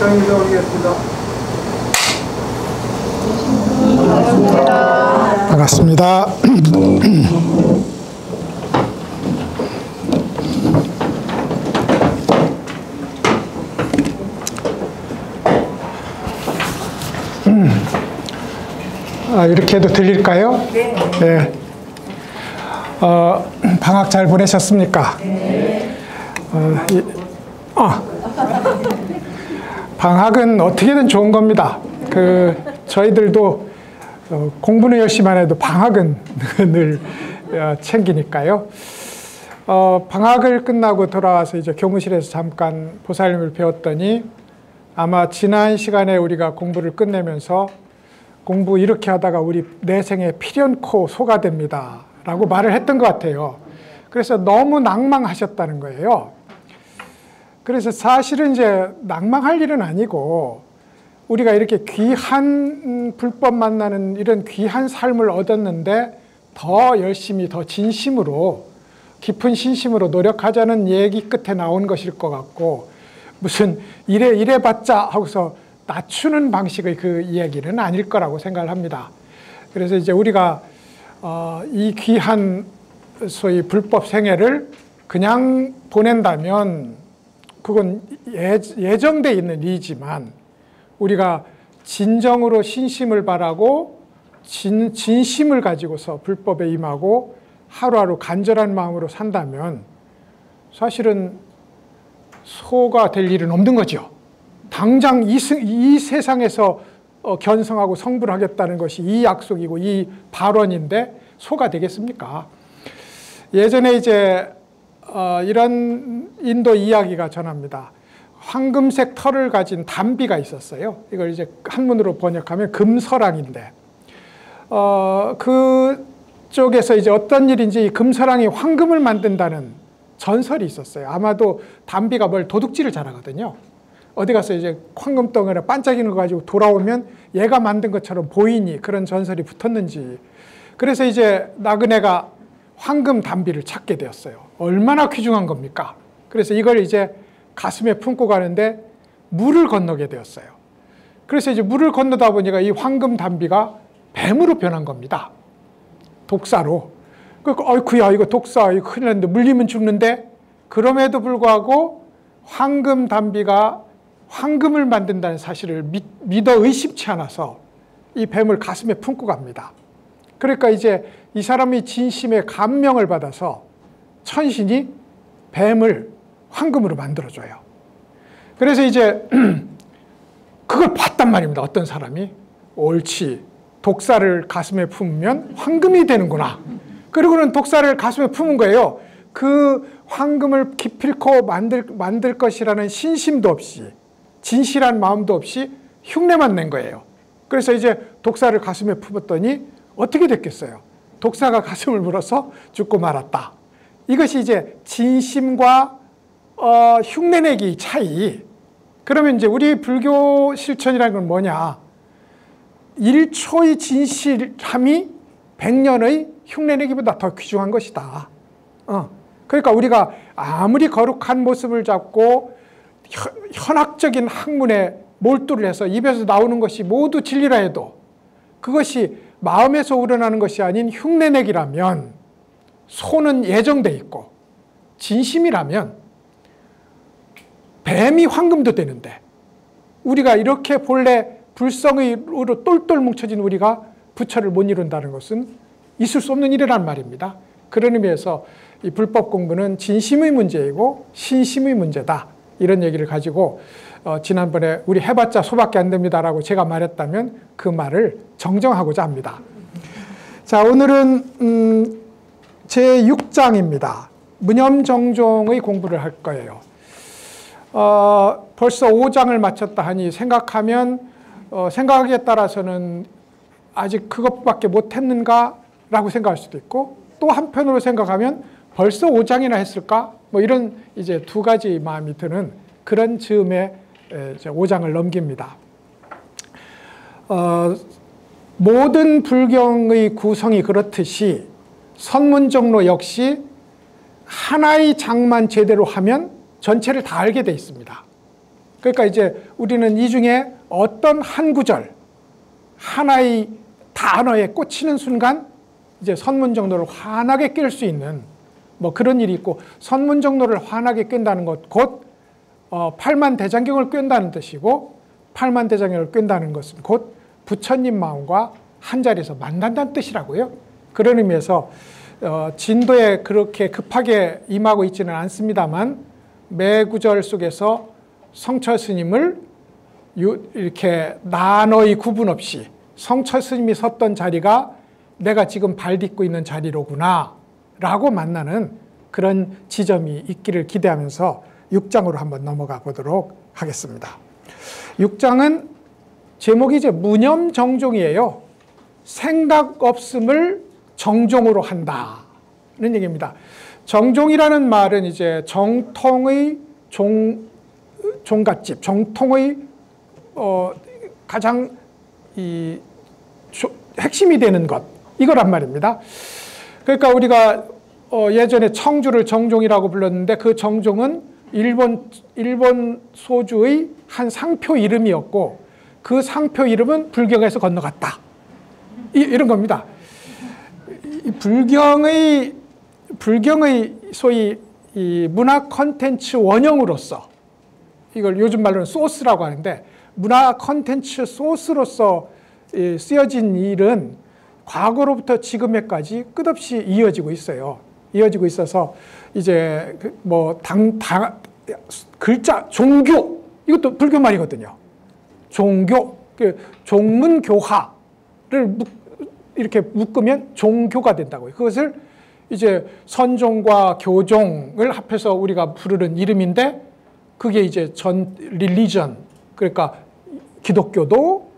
시청해서 올리겠습니다. 반갑습니다. 이렇게 해도 들릴까요? 네. 네. 방학 잘 보내셨습니까? 네. 방학은 어떻게든 좋은 겁니다. 저희들도 공부는 열심히 안 해도 방학은 늘 챙기니까요. 방학을 끝나고 돌아와서 이제 교무실에서 잠깐 보살님을 배웠더니 아마 지난 시간에 우리가 공부를 끝내면서 공부 이렇게 하다가 우리 내생에 필연코 소가 됩니다 라고 말을 했던 것 같아요. 그래서 너무 낭망하셨다는 거예요. 그래서 사실은 이제 낭망할 일은 아니고 우리가 이렇게 귀한 불법 만나는 이런 귀한 삶을 얻었는데 더 열심히 더 진심으로 깊은 신심으로 노력하자는 얘기 끝에 나온 것일 것 같고 무슨 이래봤자 하고서 낮추는 방식의 그 이야기는 아닐 거라고 생각을 합니다. 그래서 이제 우리가 이 귀한 소위 불법 생애를 그냥 보낸다면 그건 예정돼 있는 일이지만 우리가 진정으로 신심을 바라고 진심을 가지고서 불법에 임하고 하루하루 간절한 마음으로 산다면 사실은 소가 될 일은 없는 거죠. 당장 이 세상에서 견성하고 성불하겠다는 것이 이 약속이고 이 발언인데 소가 되겠습니까? 예전에 이제 이런 인도 이야기가 전합니다. 황금색 털을 가진 담비가 있었어요. 이걸 이제 한문으로 번역하면 금서랑인데 그쪽에서 이제 어떤 일인지 금서랑이 황금을 만든다는 전설이 있었어요. 아마도 담비가 뭘 도둑질을 잘하거든요. 어디 가서 이제 황금덩어리 반짝이는 거 가지고 돌아오면 얘가 만든 것처럼 보이니 그런 전설이 붙었는지. 그래서 이제 나그네가 황금 담비를 찾게 되었어요. 얼마나 귀중한 겁니까? 그래서 이걸 이제 가슴에 품고 가는데 물을 건너게 되었어요. 그래서 이제 물을 건너다 보니까 이 황금 담비가 뱀으로 변한 겁니다. 독사로. 어이쿠야 이거 독사 이거 큰일 났는데 물리면 죽는데 그럼에도 불구하고 황금 담비가 황금을 만든다는 사실을 믿어 의심치 않아서 이 뱀을 가슴에 품고 갑니다. 그러니까 이제 이 사람이 진심의 감명을 받아서 천신이 뱀을 황금으로 만들어줘요. 그래서 이제 그걸 봤단 말입니다. 어떤 사람이 옳지 독사를 가슴에 품으면 황금이 되는구나. 그리고는 독사를 가슴에 품은 거예요. 그 황금을 기필코 만들 것이라는 신심도 없이 진실한 마음도 없이 흉내만 낸 거예요. 그래서 이제 독사를 가슴에 품었더니 어떻게 됐겠어요? 독사가 가슴을 물어서 죽고 말았다. 이것이 이제 진심과 흉내내기 차이. 그러면 이제 우리 불교 실천이라는 건 뭐냐? 1초의 진실함이 100년의 흉내내기보다 더 귀중한 것이다. 그러니까 우리가 아무리 거룩한 모습을 잡고 현학적인 학문에 몰두를 해서 입에서 나오는 것이 모두 진리라 해도 그것이 마음에서 우러나는 것이 아닌 흉내내기라면 소는 예정돼 있고 진심이라면 뱀이 황금도 되는데 우리가 이렇게 본래 불성의로 똘똘 뭉쳐진 우리가 부처를 못 이룬다는 것은 있을 수 없는 일이란 말입니다. 그런 의미에서 이 불법 공부는 진심의 문제이고 신심의 문제다. 이런 얘기를 가지고 지난번에 우리 해봤자 소밖에 안 됩니다라고 제가 말했다면 그 말을 정정하고자 합니다. 자, 오늘은 제6장입니다. 무념정종의 공부를 할 거예요. 벌써 5장을 마쳤다 하니 생각하기에 따라서는 아직 그것밖에 못했는가 라고 생각할 수도 있고 또 한편으로 생각하면 벌써 5장이나 했을까? 뭐 이런 이제 두 가지 마음이 드는 그런 즈음에 5장을 넘깁니다. 모든 불경의 구성이 그렇듯이 선문정로 역시 하나의 장만 제대로 하면 전체를 다 알게 돼 있습니다. 그러니까 이제 우리는 이 중에 어떤 한 구절, 하나의 단어에 꽂히는 순간 이제 선문정로를 환하게 깰 수 있는 뭐 그런 일이 있고, 선문정로를 환하게 끈다는 것, 곧 팔만대장경을 끈다는 뜻이고, 팔만대장경을 끈다는 것은 곧 부처님 마음과 한 자리에서 만난다는 뜻이라고요. 그런 의미에서 진도에 그렇게 급하게 임하고 있지는 않습니다만, 매 구절 속에서 성처 스님을 이렇게 나눠의 구분 없이 성처 스님이 섰던 자리가 내가 지금 발 딛고 있는 자리로구나 라고 만나는 그런 지점이 있기를 기대하면서 6장으로 한번 넘어가 보도록 하겠습니다. 6장은 제목이 이제 무념정종이에요. 생각 없음을 정종으로 한다는 얘기입니다. 정종이라는 말은 이제 정통의 종갓집, 정통의 가장 핵심이 되는 것, 이거란 말입니다. 그러니까 우리가 예전에 청주를 정종이라고 불렀는데, 그 정종은 일본 소주의 한 상표 이름이었고, 그 상표 이름은 불경에서 건너갔다, 이런 겁니다. 불경의 소위 이 문화 콘텐츠 원형으로서, 이걸 요즘 말로는 소스라고 하는데, 문화 콘텐츠 소스로서 쓰여진 일은 과거로부터 지금에까지 끝없이 이어지고 있어요. 이어지고 있어서 이제 뭐 글자 종교, 이것도 불교 말이거든요. 종교, 종문교화를 이렇게 묶으면 종교가 된다고요. 그것을 이제 선종과 교종을 합해서 우리가 부르는 이름인데, 그게 이제 릴리전, 그러니까 기독교도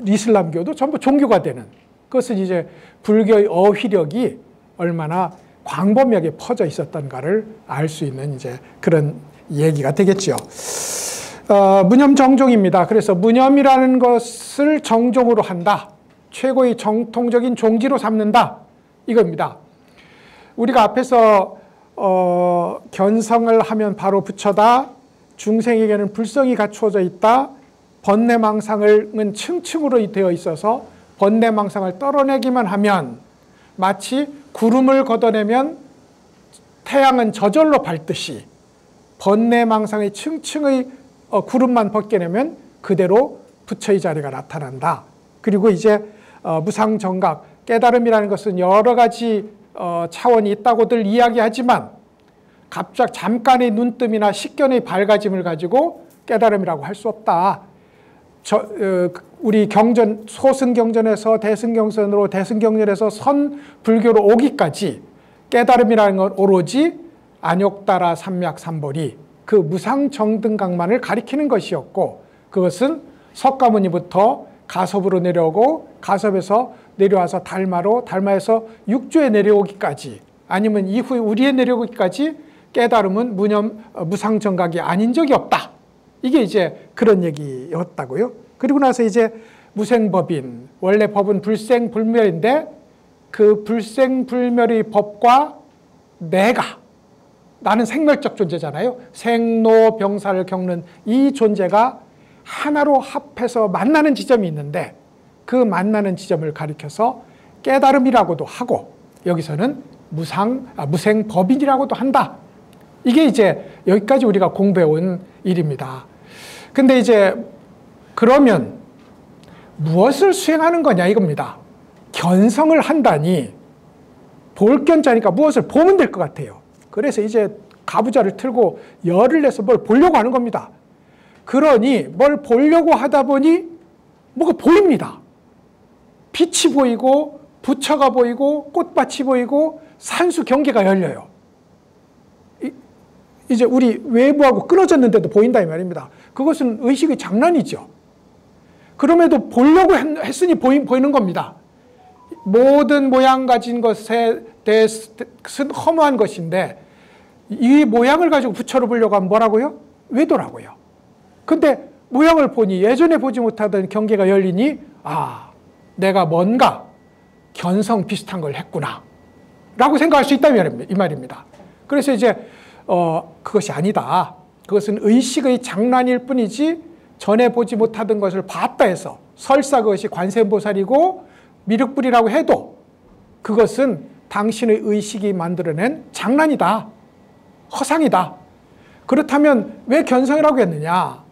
이슬람교도 전부 종교가 되는, 그것은 이제 불교의 어휘력이 얼마나 광범위하게 퍼져 있었던가를 알 수 있는 이제 그런 얘기가 되겠죠. 무념정종입니다. 그래서 무념이라는 것을 정종으로 한다, 최고의 정통적인 종지로 삼는다, 이겁니다. 우리가 앞에서 견성을 하면 바로 부처다, 중생에게는 불성이 갖추어져 있다, 번뇌망상은 층층으로 되어 있어서 번뇌망상을 떨어내기만 하면 마치 구름을 걷어내면 태양은 저절로 밝듯이, 번뇌망상의 층층의 구름만 벗겨내면 그대로 부처의 자리가 나타난다. 그리고 이제 무상정각, 깨달음이라는 것은 여러 가지 차원이 있다고들 이야기하지만, 갑자기 잠깐의 눈뜸이나 식견의 밝아짐을 가지고 깨달음이라고 할 수 없다. 우리 경전, 소승경전에서 대승경전으로, 대승경전에서 선불교로 오기까지 깨달음이라는 건 오로지 안욕따라 삼맥삼보리, 그 무상정등각만을 가리키는 것이었고, 그것은 석가모니부터 가섭으로 내려오고, 가섭에서 내려와서 달마로, 달마에서 육조에 내려오기까지, 아니면 이후에 우리에 내려오기까지 깨달음은 무상정각이 아닌 적이 없다. 이게 이제 그런 얘기였다고요. 그리고 나서 이제 무생법인, 원래 법은 불생불멸인데, 그 불생불멸의 법과 내가, 나는 생멸적 존재잖아요. 생로병사를 겪는 이 존재가 하나로 합해서 만나는 지점이 있는데, 그 만나는 지점을 가리켜서 깨달음이라고도 하고, 여기서는 무생법인이라고도 한다. 이게 이제 여기까지 우리가 공부해온 일입니다. 근데 이제 그러면 무엇을 수행하는 거냐, 이겁니다. 견성을 한다니, 볼견자니까 무엇을 보면 될 것 같아요. 그래서 이제 가부좌를 틀고 열을 내서 뭘 보려고 하는 겁니다. 그러니 뭘 보려고 하다 보니 뭐가 보입니다. 빛이 보이고, 부처가 보이고, 꽃밭이 보이고, 산수 경계가 열려요. 이제 우리 외부하고 끊어졌는데도 보인다, 이 말입니다. 그것은 의식의 장난이죠. 그럼에도 보려고 했으니 보이는 겁니다. 모든 모양 가진 것에 대해서는 허무한 것인데, 이 모양을 가지고 부처를 보려고 하면 뭐라고요? 외도라고요. 근데 모양을 보니 예전에 보지 못하던 경계가 열리니, 아, 내가 뭔가 견성 비슷한 걸 했구나 라고 생각할 수 있다, 이 말입니다. 그래서 이제 그것이 아니다. 그것은 의식의 장난일 뿐이지 전에 보지 못하던 것을 봤다 해서 설사 그것이 관세음보살이고 미륵불이라고 해도 그것은 당신의 의식이 만들어낸 장난이다. 허상이다. 그렇다면 왜 견성이라고 했느냐?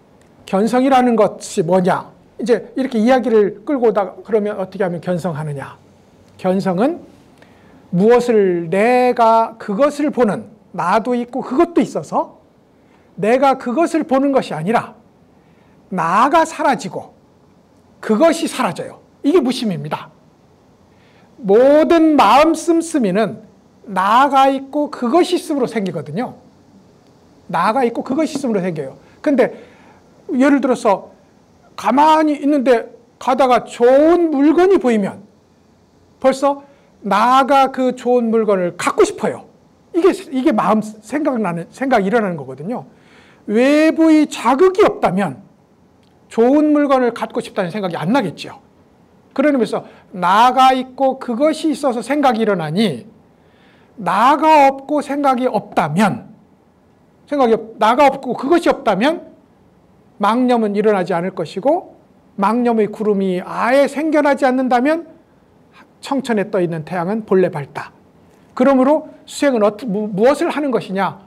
견성이라는 것이 뭐냐? 이제 이렇게 이야기를 끌고 오다 그러면 어떻게 하면 견성하느냐? 견성은 무엇을 내가 그것을 보는 나도 있고 그것도 있어서 내가 그것을 보는 것이 아니라 나가 사라지고 그것이 사라져요. 이게 무심입니다. 모든 마음 씀씀이는 나가 있고 그것이 있음으로 생기거든요. 나가 있고 그것이 있음으로 생겨요. 근데 예를 들어서 가만히 있는데 가다가 좋은 물건이 보이면 벌써 나가 그 좋은 물건을 갖고 싶어요. 이게 마음 생각이 일어나는 거거든요. 외부의 자극이 없다면 좋은 물건을 갖고 싶다는 생각이 안 나겠죠. 그런 의미에서 나가 있고 그것이 있어서 생각이 일어나니 나가 없고 생각이 없다면 나가 없고 그것이 없다면 망념은 일어나지 않을 것이고 망념의 구름이 아예 생겨나지 않는다면 청천에 떠 있는 태양은 본래 밝다. 그러므로 수행은 무엇을 하는 것이냐?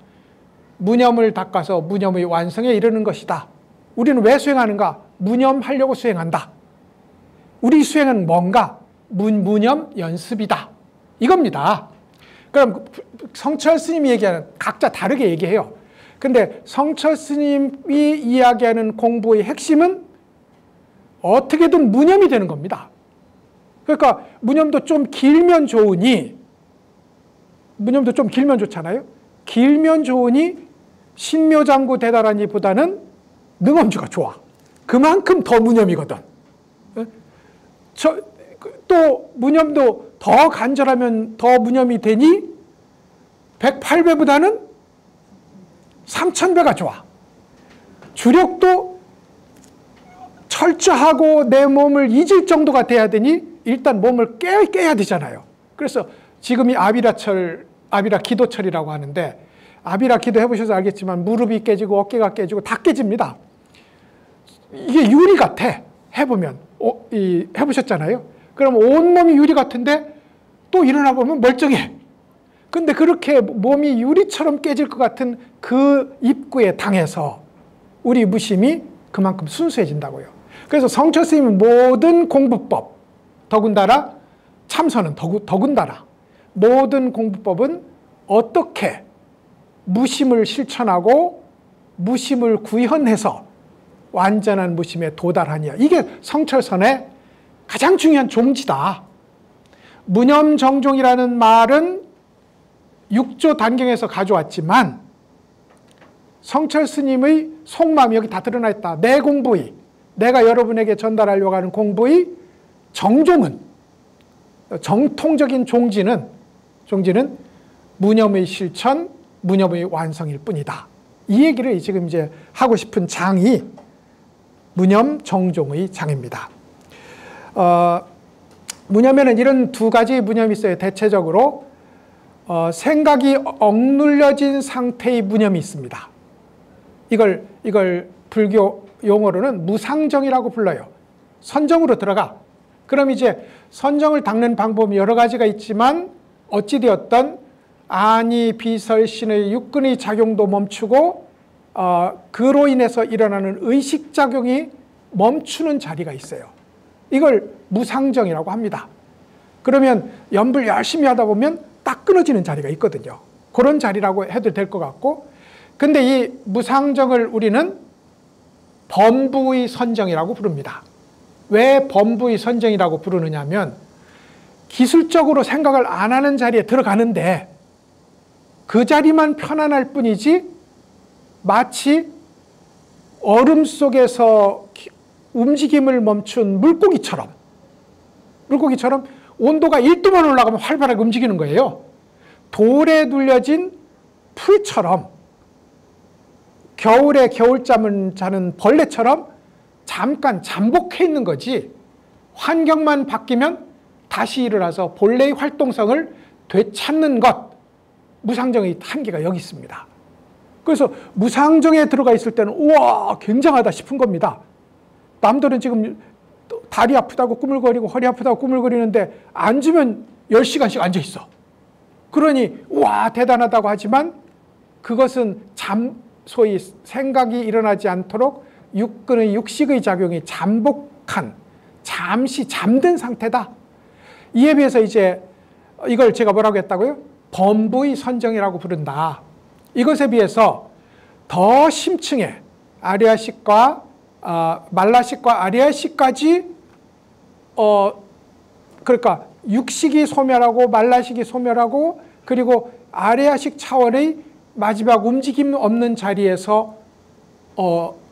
무념을 닦아서 무념의 완성에 이르는 것이다. 우리는 왜 수행하는가? 무념하려고 수행한다. 우리 수행은 뭔가? 무념 연습이다. 이겁니다. 그럼 성철 스님이 얘기하는 각자 다르게 얘기해요. 근데 성철 스님이 이야기하는 공부의 핵심은 어떻게든 무념이 되는 겁니다. 그러니까 무념도 좀 길면 좋으니 무념도 좀 길면 좋잖아요. 길면 좋으니 신묘장구 대다라니보다는 능엄주가 좋아. 그만큼 더 무념이거든. 또 무념도 더 간절하면 더 무념이 되니 108배보다는 3000배가 좋아. 주력도 철저하고 내 몸을 잊을 정도가 돼야 되니 일단 몸을 깨야 되잖아요. 그래서 지금이 아비라 기도철이라고 하는데 아비라 기도 해보셔서 알겠지만 무릎이 깨지고 어깨가 깨지고 다 깨집니다. 이게 유리 같아. 해보면 해보셨잖아요. 그럼 온몸이 유리 같은데 또 일어나 보면 멀쩡해. 근데 그렇게 몸이 유리처럼 깨질 것 같은 그 입구에 당해서 우리 무심이 그만큼 순수해진다고요. 그래서 성철 스님은 모든 공부법, 더군다나 참선은 더군다나 모든 공부법은 어떻게 무심을 실천하고 무심을 구현해서 완전한 무심에 도달하냐. 이게 성철선의 가장 중요한 종지다. 무념정종이라는 말은 육조 단경에서 가져왔지만 성철 스님의 속마음이 여기 다 드러나 있다. 내 공부의, 내가 여러분에게 전달하려고 하는 공부의 정종은, 정통적인 종지는 무념의 실천, 무념의 완성일 뿐이다. 이 얘기를 지금 이제 하고 싶은 장이 무념 정종의 장입니다. 무념에는 이런 두 가지 무념이 있어요. 대체적으로 생각이 억눌려진 상태의 무념이 있습니다. 이걸 불교 용어로는 무상정이라고 불러요. 선정으로 들어가. 그럼 이제 선정을 닦는 방법이 여러 가지가 있지만 어찌되었던 아니 비설신의 육근의 작용도 멈추고 그로 인해서 일어나는 의식작용이 멈추는 자리가 있어요. 이걸 무상정이라고 합니다. 그러면 연불 열심히 하다 보면 딱 끊어지는 자리가 있거든요. 그런 자리라고 해도 될 것 같고, 근데 이 무상정을 우리는 범부의 선정이라고 부릅니다. 왜 범부의 선정이라고 부르느냐 하면 기술적으로 생각을 안 하는 자리에 들어가는데 그 자리만 편안할 뿐이지 마치 얼음 속에서 움직임을 멈춘 물고기처럼 온도가 1도만 올라가면 활발하게 움직이는 거예요. 돌에 눌려진 풀처럼, 겨울에 겨울잠을 자는 벌레처럼 잠깐 잠복해 있는 거지, 환경만 바뀌면 다시 일어나서 본래의 활동성을 되찾는 것, 무상정의 한계가 여기 있습니다. 그래서 무상정에 들어가 있을 때는 우와 굉장하다 싶은 겁니다. 남들은 지금 다리 아프다고 꾸물거리고 허리 아프다고 꾸물거리는데 앉으면 10시간씩 앉아 있어. 그러니 우와 대단하다고 하지만 그것은 소위 생각이 일어나지 않도록 육근의 육식의 작용이 잠복한 잠시 잠든 상태다. 이에 비해서 이제 이걸 제가 뭐라고 했다고요? 범부의 선정이라고 부른다. 이것에 비해서 더 심층의 아리아식과 말라식과 아리아식까지 그러니까 육식이 소멸하고 말라식이 소멸하고 그리고 아리아식 차원의 마지막 움직임 없는 자리에서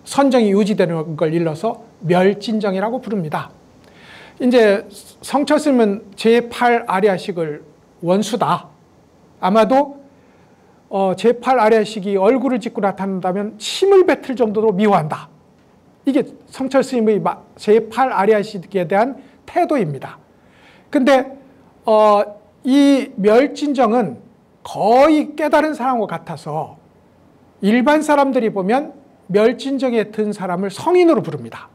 선정이 유지되는 걸 일러서 멸진정이라고 부릅니다. 이제 성철스님은 제8 아리아식을 원수다. 아마도 제8 아리아식이 얼굴을 짓고 나타난다면 침을 뱉을 정도로 미워한다. 이게 성철스님의 제8 아리아식에 대한 태도입니다. 근데 이 멸진정은 거의 깨달은 사람과 같아서 일반 사람들이 보면 멸진정에 든 사람을 성인으로 부릅니다.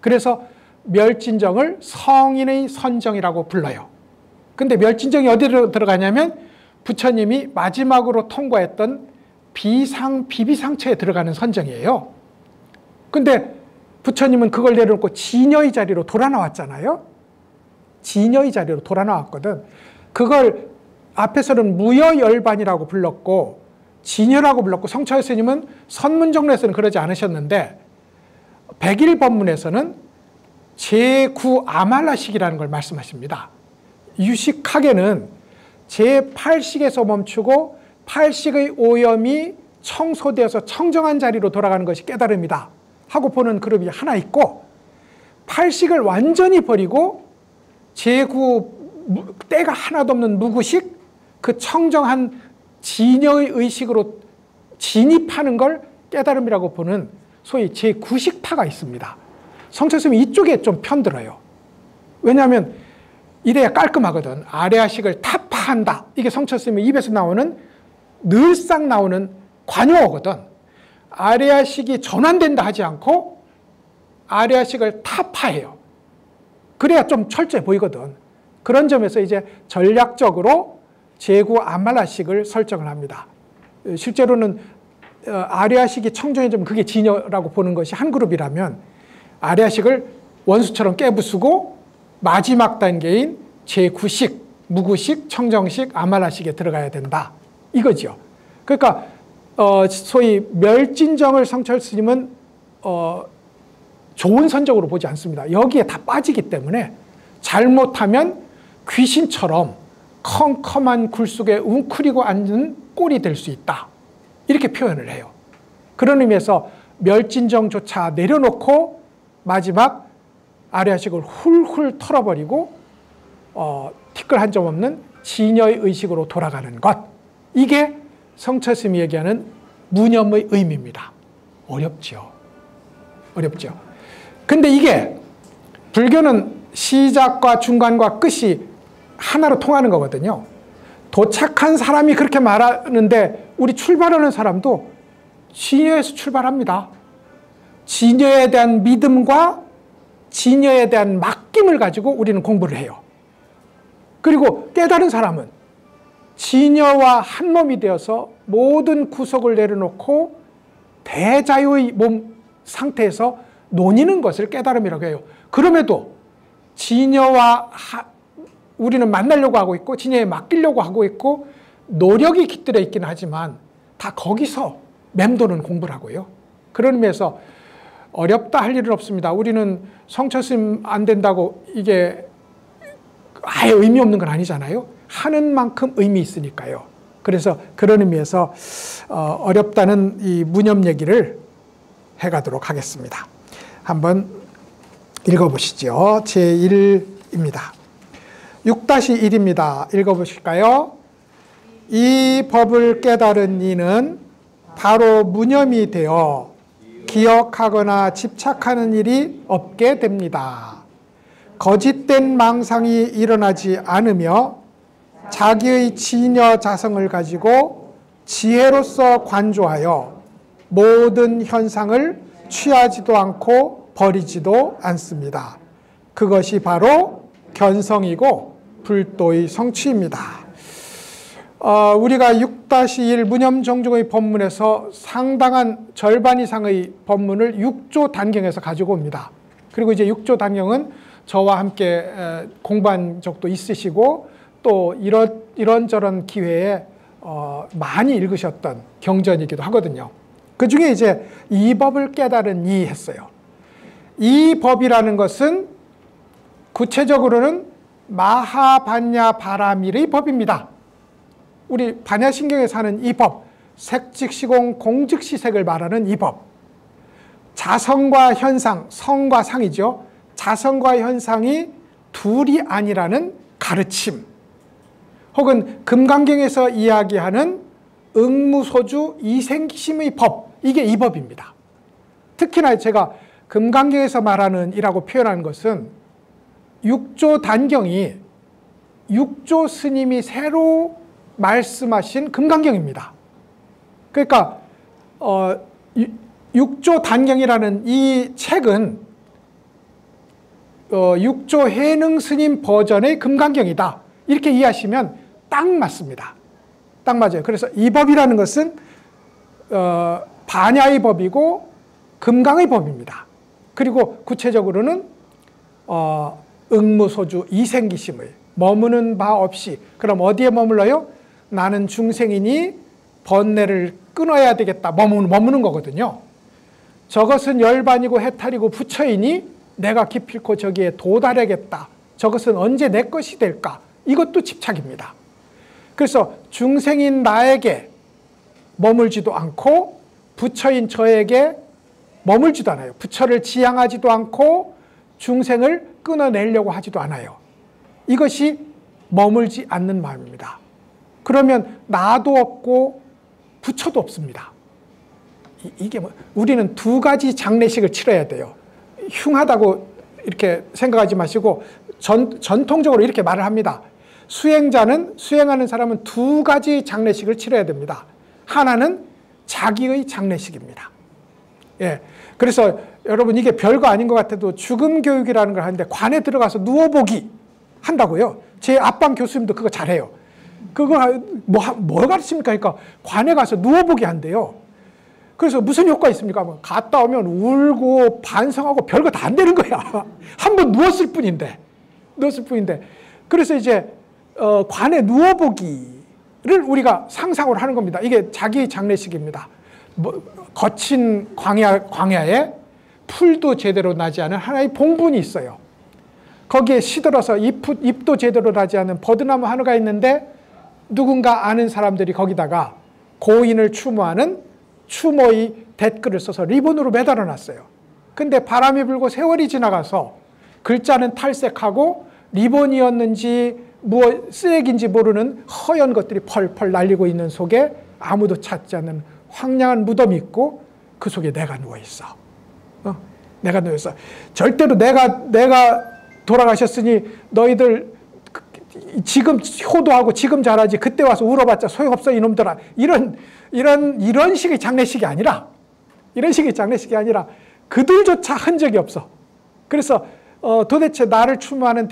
그래서 멸진정을 성인의 선정이라고 불러요. 근데 멸진정이 어디로 들어가냐면 부처님이 마지막으로 통과했던 비비상처에 들어가는 선정이에요. 근데 부처님은 그걸 내려놓고 진여의 자리로 돌아 나왔잖아요. 진여의 자리로 돌아 나왔거든. 그걸 앞에서는 무여열반이라고 불렀고 진여라고 불렀고 성철 스님은 선문정론에서는 그러지 않으셨는데 백일법문에서는 제9아말라식이라는 걸 말씀하십니다. 유식학에는 제8식에서 멈추고 8식의 오염이 청소되어서 청정한 자리로 돌아가는 것이 깨달음이다 하고 보는 그룹이 하나 있고 8식을 완전히 버리고 제9 때가 하나도 없는 무구식 그 청정한 진여의 의식으로 진입하는 걸 깨달음이라고 보는 소위 제9식파가 있습니다. 성철스님이 이쪽에 좀 편들어요. 왜냐하면 이래야 깔끔하거든. 아레아식을 타파한다. 이게 성철스님의 입에서 나오는 늘상 나오는 관용어거든. 아레아식이 전환된다 하지 않고 아레아식을 타파해요. 그래야 좀 철저해 보이거든. 그런 점에서 이제 전략적으로 제9아말라식을 설정을 합니다. 실제로는 아레아식이 청정해지면 그게 진여라고 보는 것이 한 그룹이라면 아레아식을 원수처럼 깨부수고 마지막 단계인 제9식, 무구식, 청정식, 아말라식에 들어가야 된다. 이거죠. 그러니까 소위 멸진정을 성철스님은 좋은 선정으로 보지 않습니다. 여기에 다 빠지기 때문에 잘못하면 귀신처럼 컴컴한 굴 속에 웅크리고 앉는 꼴이 될 수 있다. 이렇게 표현을 해요. 그런 의미에서 멸진정조차 내려놓고 마지막 아레아식을 훌훌 털어버리고 티끌 한 점 없는 진여의 의식으로 돌아가는 것. 이게 성철스님이 얘기하는 무념의 의미입니다. 어렵죠. 어렵죠. 근데 이게 불교는 시작과 중간과 끝이 하나로 통하는 거거든요. 도착한 사람이 그렇게 말하는데 우리 출발하는 사람도 진여에서 출발합니다. 진여에 대한 믿음과 진여에 대한 맡김을 가지고 우리는 공부를 해요. 그리고 깨달은 사람은 진여와 한 몸이 되어서 모든 구속을 내려놓고 대자유의 몸 상태에서 논의는 것을 깨달음이라고 해요. 그럼에도 진여와 우리는 만나려고 하고 있고 진여에 맡기려고 하고 있고 노력이 깃들어 있기는 하지만 다 거기서 맴도는 공부를 하고요. 그런 의미에서 어렵다 할 일은 없습니다. 우리는 성철스님 안 된다고 이게 아예 의미 없는 건 아니잖아요. 하는 만큼 의미 있으니까요. 그래서 그런 의미에서 어렵다는 이 무념 얘기를 해가도록 하겠습니다. 한번 읽어보시죠. 제1입니다. 6-1입니다. 읽어보실까요? 이 법을 깨달은 이는 바로 무념이 되어 기억하거나 집착하는 일이 없게 됩니다. 거짓된 망상이 일어나지 않으며 자기의 진여 자성을 가지고 지혜로서 관조하여 모든 현상을 취하지도 않고 버리지도 않습니다. 그것이 바로 견성이고 불도의 성취입니다. 우리가 6-1 무념정중의 법문에서 상당한 절반 이상의 법문을 6조 단경에서 가지고 옵니다. 그리고 이제 6조 단경은 저와 함께 공부한 적도 있으시고 또 이런저런 기회에 많이 읽으셨던 경전이기도 하거든요. 그 중에 이제 이 법을 깨달은 이 했어요. 이 법이라는 것은 구체적으로는 마하반야 바라밀의 법입니다. 우리 반야신경에서 하는 이 법, 색즉시공 공즉시색을 말하는 이 법. 자성과 현상, 성과 상이죠. 자성과 현상이 둘이 아니라는 가르침. 혹은 금강경에서 이야기하는 응무소주 이생기심의 법, 이게 이 법입니다. 특히나 제가 금강경에서 말하는 이라고 표현하는 것은 6조 단경이 6조 스님이 새로 말씀하신 금강경입니다. 그러니까 6조 단경이라는 이 책은 6조 해능 스님 버전의 금강경이다. 이렇게 이해하시면 딱 맞습니다. 딱 맞아요. 그래서 이 법이라는 것은 반야의 법이고 금강의 법입니다. 그리고 구체적으로는 응무소주 이생기심의 머무는 바 없이, 그럼 어디에 머물러요? 나는 중생이니 번뇌를 끊어야 되겠다. 머무는 거거든요. 저것은 열반이고 해탈이고 부처이니 내가 기필코 저기에 도달하겠다. 저것은 언제 내 것이 될까? 이것도 집착입니다. 그래서 중생인 나에게 머물지도 않고 부처인 저에게 머물지도 않아요. 부처를 지향하지도 않고 중생을 끊어내려고 하지도 않아요. 이것이 머물지 않는 마음입니다. 그러면 나도 없고 부처도 없습니다. 이게 우리는 두 가지 장례식을 치러야 돼요. 흉하다고 이렇게 생각하지 마시고 전통적으로 이렇게 말을 합니다. 수행하는 사람은 두 가지 장례식을 치러야 됩니다. 하나는 자기의 장례식입니다. 예. 그래서 여러분 이게 별거 아닌 것 같아도 죽음 교육이라는 걸 하는데 관에 들어가서 누워보기 한다고요. 제 앞방 교수님도 그거 잘해요. 그거 뭘 가르칩니까? 그러니까 관에 가서 누워보기 한대요. 그래서 무슨 효과 있습니까? 갔다 오면 울고 반성하고 별거 다 안 되는 거야. 한 번 누웠을 뿐인데. 그래서 이제 관에 누워보기를 우리가 상상을 하는 겁니다. 이게 자기 장례식입니다. 거친 광야에 풀도 제대로 나지 않은 하나의 봉분이 있어요. 거기에 시들어서 잎도 제대로 나지 않은 버드나무 하나가 있는데 누군가 아는 사람들이 거기다가 고인을 추모하는 추모의 댓글을 써서 리본으로 매달아 놨어요. 근데 바람이 불고 세월이 지나가서 글자는 탈색하고 리본이었는지 쓰레기인지 모르는 허연 것들이 펄펄 날리고 있는 속에 아무도 찾지 않는 황량한 무덤이 있고 그 속에 내가 누워있어. 내가 누워있어. 절대로 내가 돌아가셨으니 너희들 지금 효도하고 지금 잘하지 그때 와서 울어봤자 소용없어 이놈들아. 이런 식의 장례식이 아니라 그들조차 한 적이 없어. 그래서 도대체 나를 추모하는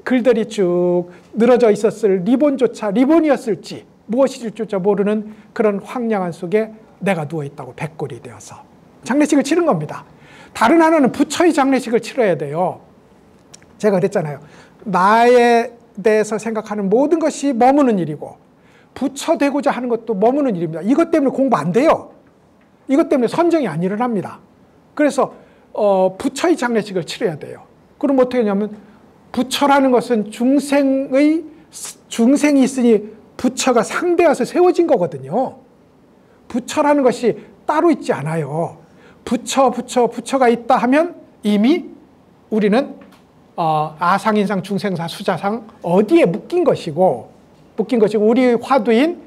글들이 쭉 늘어져 있었을 리본이었을지 무엇일지조차 모르는 그런 황량한 속에 내가 누워있다고 백골이 되어서 장례식을 치른 겁니다. 다른 하나는 부처의 장례식을 치러야 돼요. 제가 그랬잖아요. 나에 대해서 생각하는 모든 것이 머무는 일이고 부처 되고자 하는 것도 머무는 일입니다. 이것 때문에 공부 안 돼요. 이것 때문에 선정이 안 일어납니다. 그래서 부처의 장례식을 치러야 돼요. 그럼 어떻게 하냐면 부처라는 것은 중생이 있으니 부처가 상대해서 세워진 거거든요. 부처라는 것이 따로 있지 않아요. 부처가 있다 하면 이미 우리는 아상인상 중생사 수자상 어디에 묶인 것이고 우리의 화두인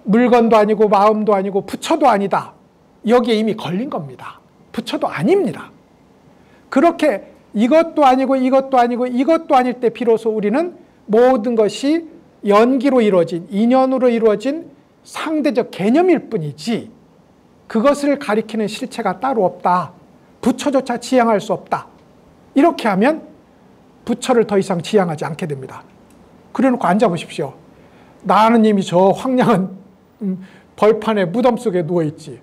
물건도 아니고 마음도 아니고 부처도 아니다. 여기에 이미 걸린 겁니다. 부처도 아닙니다. 그렇게 이것도 아니고 이것도 아닐 때 비로소 우리는 모든 것이 연기로 이루어진 인연으로 이루어진 상대적 개념일 뿐이지 그것을 가리키는 실체가 따로 없다. 부처조차 지향할 수 없다. 이렇게 하면 부처를 더 이상 지향하지 않게 됩니다. 그래놓고 앉아보십시오. 나는 이미 저 황량한 벌판의 무덤 속에 누워있지.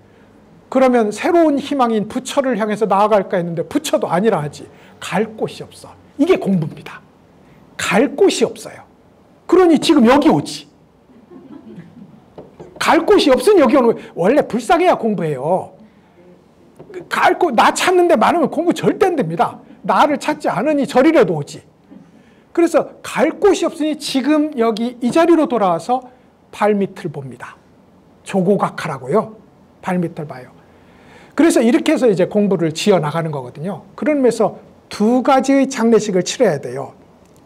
그러면 새로운 희망인 부처를 향해서 나아갈까 했는데 부처도 아니라 하지. 갈 곳이 없어. 이게 공부입니다. 갈 곳이 없어요. 그러니 지금 여기 오지. 갈 곳이 없으니 여기 오는 거예요. 원래 불쌍해야 공부해요. 갈 곳, 나 찾는 데 많으면 공부 절대 안 됩니다. 나를 찾지 않으니 저리라도 오지. 그래서 갈 곳이 없으니 지금 여기 이 자리로 돌아와서 발밑을 봅니다. 조고각하라고요. 발밑을 봐요. 그래서 이렇게 해서 이제 공부를 지어 나가는 거거든요. 그런 면에서 두 가지의 장례식을 치러야 돼요.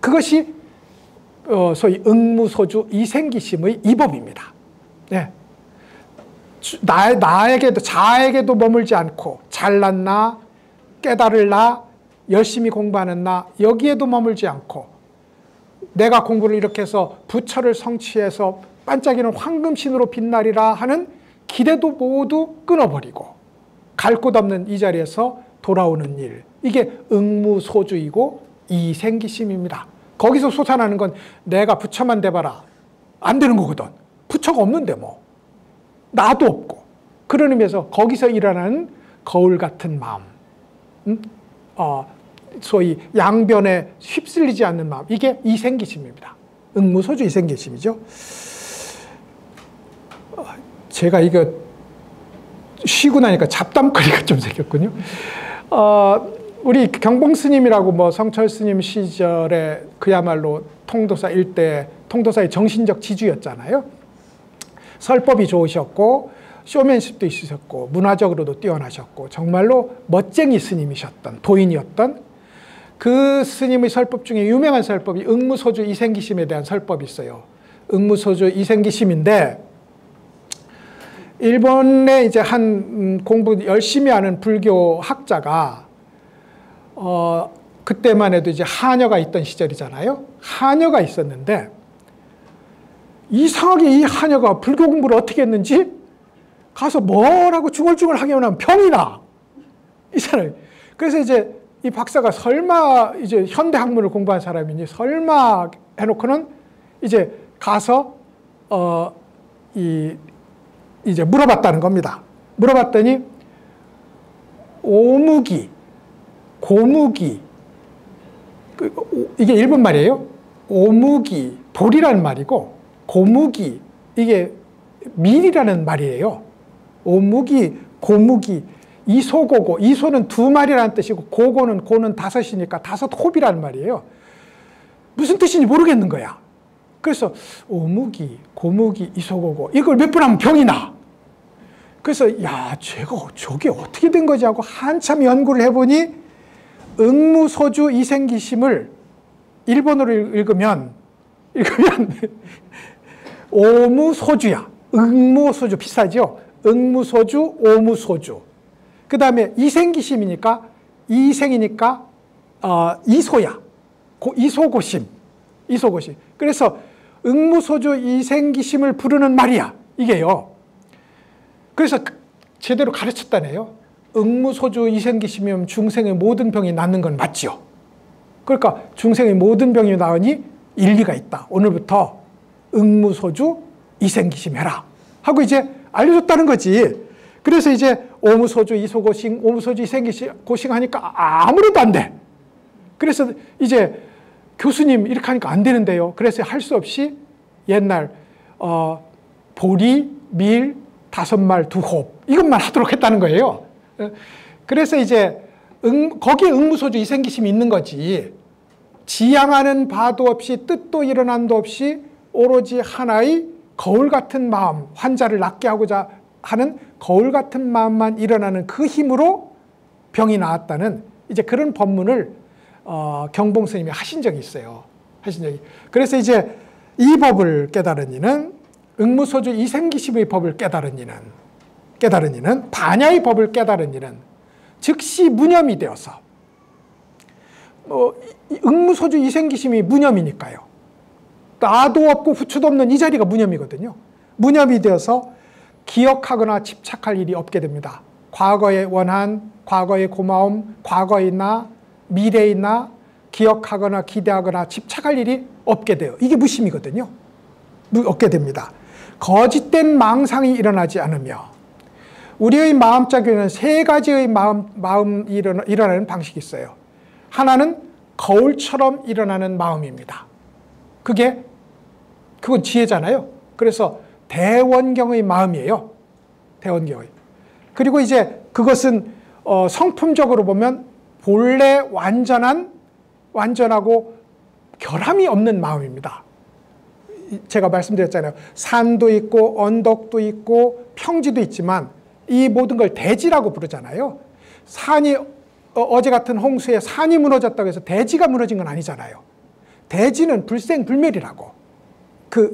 그것이 소위 응무소주 이생기심의 이법입니다. 네. 나에게도 자에게도 머물지 않고 잘났나 깨달을나 열심히 공부하는 나 여기에도 머물지 않고 내가 공부를 이렇게 해서 부처를 성취해서 반짝이는 황금신으로 빛나리라 하는 기대도 모두 끊어버리고 갈 곳 없는 이 자리에서 돌아오는 일, 이게 응무소주이고 이생기심입니다. 거기서 솟아나는 건 내가 부처만 돼봐라 안 되는 거거든. 부처가 없는데 뭐 나도 없고. 그런 의미에서 거기서 일어나는 거울 같은 마음, 소위 양변에 휩쓸리지 않는 마음, 이게 이생기심입니다. 응무소주 이생기심이죠. 제가 이거 쉬고 나니까 잡담거리가 좀 생겼군요. 우리 경봉 스님이라고 뭐 성철 스님 시절에 그야말로 통도사 일대, 통도사의 정신적 지주였잖아요. 설법이 좋으셨고 쇼맨십도 있으셨고 문화적으로도 뛰어나셨고 정말로 멋쟁이 스님이셨던, 도인이었던 그 스님의 설법 중에 유명한 설법이 응무소주 이생기심에 대한 설법이 있어요. 응무소주 이생기심인데 일본에 이제 한 공부 열심히 하는 불교 학자가 그때만 해도 이제 하녀가 있던 시절이잖아요. 하녀가 있었는데 이상하게 이 하녀가 불교 공부를 어떻게 했는지 가서 뭐라고 중얼중얼 하게 하면 병이 나. 이 사람이. 그래서 이제 이 박사가 설마 이제 현대 학문을 공부한 사람이니 설마 해놓고는 이제 가서 이제 물어봤다는 겁니다. 물어봤더니 오무기, 고무기, 이게 일본 말이에요. 오무기, 돌이라는 말이고 고무기, 이게 밀이라는 말이에요. 오무기, 고무기, 이소고고, 이소는 두 마리라는 뜻이고 고는 다섯이니까 다섯 홉이라는 말이에요. 무슨 뜻인지 모르겠는 거야. 그래서 오무기, 고무기, 이소고고 이걸 몇 번 하면 병이 나. 그래서 야, 저게 어떻게 된 거지 하고 한참 연구를 해보니 응무소주 이생기심을 일본어로 읽으면 오무소주야. 응무소주 비슷하죠? 응무소주, 오무소주. 그 다음에 이생기심이니까 이생이니까 이소야. 이소고심. 이소고심. 그래서 응무소주 이생기심을 부르는 말이야. 이게요. 그래서 제대로 가르쳤다네요. 응무소주 이생기심이면 중생의 모든 병이 낫는 건 맞죠. 그러니까 중생의 모든 병이 나으니 일리가 있다. 오늘부터 응무소주 이생기심 해라 하고 이제 알려줬다는 거지. 그래서 이제 오무소주 이소고싱, 오무소주 이생기심 고싱 하니까 아무래도 안 돼. 그래서 이제 교수님 이렇게 하니까 안 되는데요. 그래서 할 수 없이 옛날 보리, 밀, 5말 2홉 이것만 하도록 했다는 거예요. 그래서 이제 거기에 응무소주 이생기심이 있는 거지. 지향하는 바도 없이 뜻도 일어남도 없이 오로지 하나의 거울 같은 마음, 환자를 낫게 하고자 하는 거울 같은 마음만 일어나는 그 힘으로 병이 나았다는 이제 그런 법문을 경봉 스님이 하신 적이 있어요. 그래서 이제 이 법을 깨달은 이는 응무소주 이생기심의 법을 깨달은 이는 반야의 법을 깨달은 이는 즉시 무념이 되어서 응무소주 이생기심이 무념이니까요. 나도 없고 후추도 없는 이 자리가 무념이거든요. 무념이 되어서 기억하거나 집착할 일이 없게 됩니다. 과거의 원한, 과거의 고마움, 과거의 나, 미래의 나 기억하거나 기대하거나 집착할 일이 없게 돼요. 이게 무심이거든요. 없게 됩니다. 거짓된 망상이 일어나지 않으며, 우리의 마음짝에는 세 가지의 마음이 일어나는 방식이 있어요. 하나는 거울처럼 일어나는 마음입니다. 그건 지혜잖아요. 그래서 대원경의 마음이에요. 대원경의. 그리고 이제 그것은 성품적으로 보면 본래 완전하고 결함이 없는 마음입니다. 제가 말씀드렸잖아요. 산도 있고 언덕도 있고 평지도 있지만 이 모든 걸 대지라고 부르잖아요. 산이 어제 같은 홍수에 산이 무너졌다고 해서 대지가 무너진 건 아니잖아요. 대지는 불생불멸이라고.